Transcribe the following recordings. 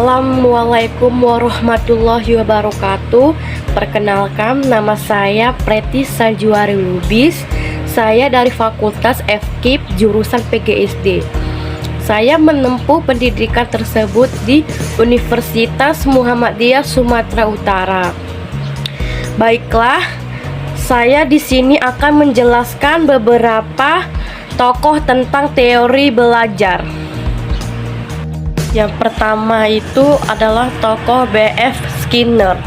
Assalamualaikum warahmatullahi wabarakatuh. Perkenalkan, nama saya Preti Sanjuari Lubis. Saya dari Fakultas FKIP jurusan PGSD. Saya menempuh pendidikan tersebut di Universitas Muhammadiyah Sumatera Utara. Baiklah, saya di sini akan menjelaskan beberapa tokoh tentang teori belajar. Yang pertama itu adalah tokoh B.F. Skinner.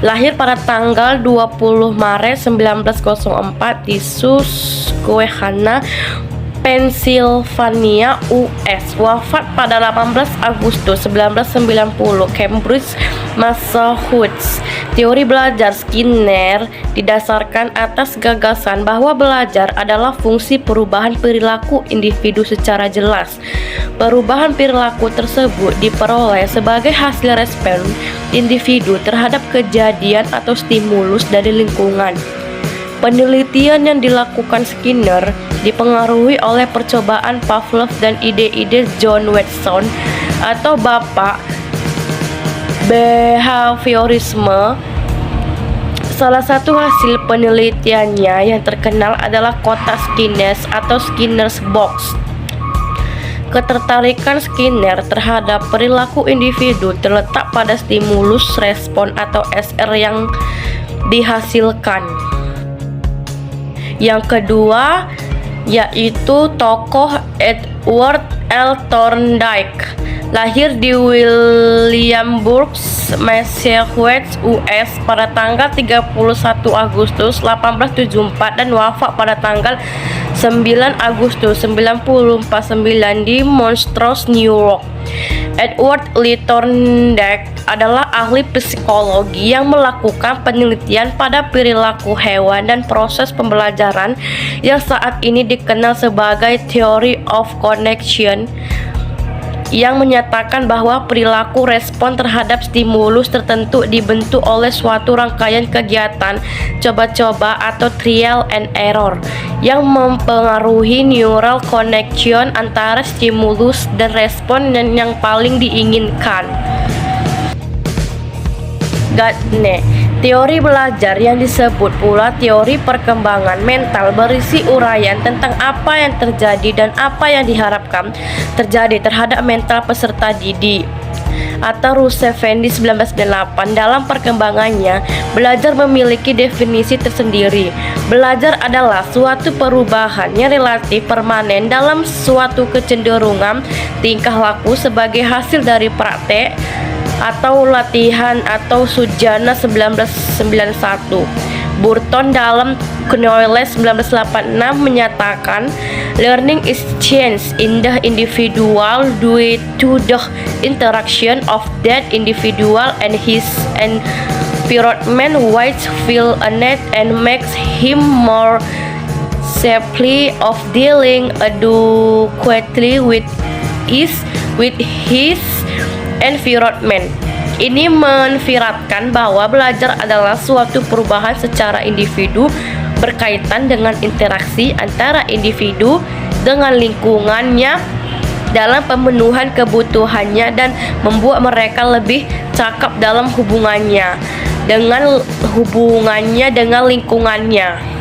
Lahir pada tanggal 20 Maret 1904 di Susquehanna, Pennsylvania, US. Wafat pada 18 Agustus 1990, Cambridge, Massachusetts. Teori belajar Skinner didasarkan atas gagasan bahwa belajar adalah fungsi perubahan perilaku individu secara jelas. Perubahan perilaku tersebut diperoleh sebagai hasil respon individu terhadap kejadian atau stimulus dari lingkungan. Penelitian yang dilakukan Skinner dipengaruhi oleh percobaan Pavlov dan ide-ide John Watson atau Bapak Behaviorisme. Salah satu hasil penelitiannya yang terkenal adalah kotak Skinner atau Skinner's Box. Ketertarikan Skinner terhadap perilaku individu terletak pada stimulus respon atau SR yang dihasilkan. Yang kedua yaitu tokoh Edward L. Thorndike. Lahir di Williamsburg, Massachusetts, US pada tanggal 31 Agustus 1874 dan wafat pada tanggal 9 Agustus 1949 di Montrose, New York. Edward Lee Thorndike adalah ahli psikologi yang melakukan penelitian pada perilaku hewan dan proses pembelajaran yang saat ini dikenal sebagai Theory of Connection, yang menyatakan bahwa perilaku respon terhadap stimulus tertentu dibentuk oleh suatu rangkaian kegiatan coba-coba atau trial and error yang mempengaruhi neural connection antara stimulus dan respon yang paling diinginkan. Gardner. Teori belajar yang disebut pula teori perkembangan mental berisi uraian tentang apa yang terjadi dan apa yang diharapkan terjadi terhadap mental peserta didik. Atau Roosevelt di 1998. Dalam perkembangannya, belajar memiliki definisi tersendiri. Belajar adalah suatu perubahan yang relatif permanen dalam suatu kecenderungan tingkah laku sebagai hasil dari praktek atau latihan atau Sujana 1991. Burton dalam Knowledge 1986 menyatakan learning is change in the individual due to the interaction of that individual and his environment, which feel innate and makes him more safely of dealing adequately with his environment. Ini menfiratkan bahwa belajar adalah suatu perubahan secara individu berkaitan dengan interaksi antara individu dengan lingkungannya dalam pemenuhan kebutuhannya dan membuat mereka lebih cakap dalam hubungannya dengan lingkungannya.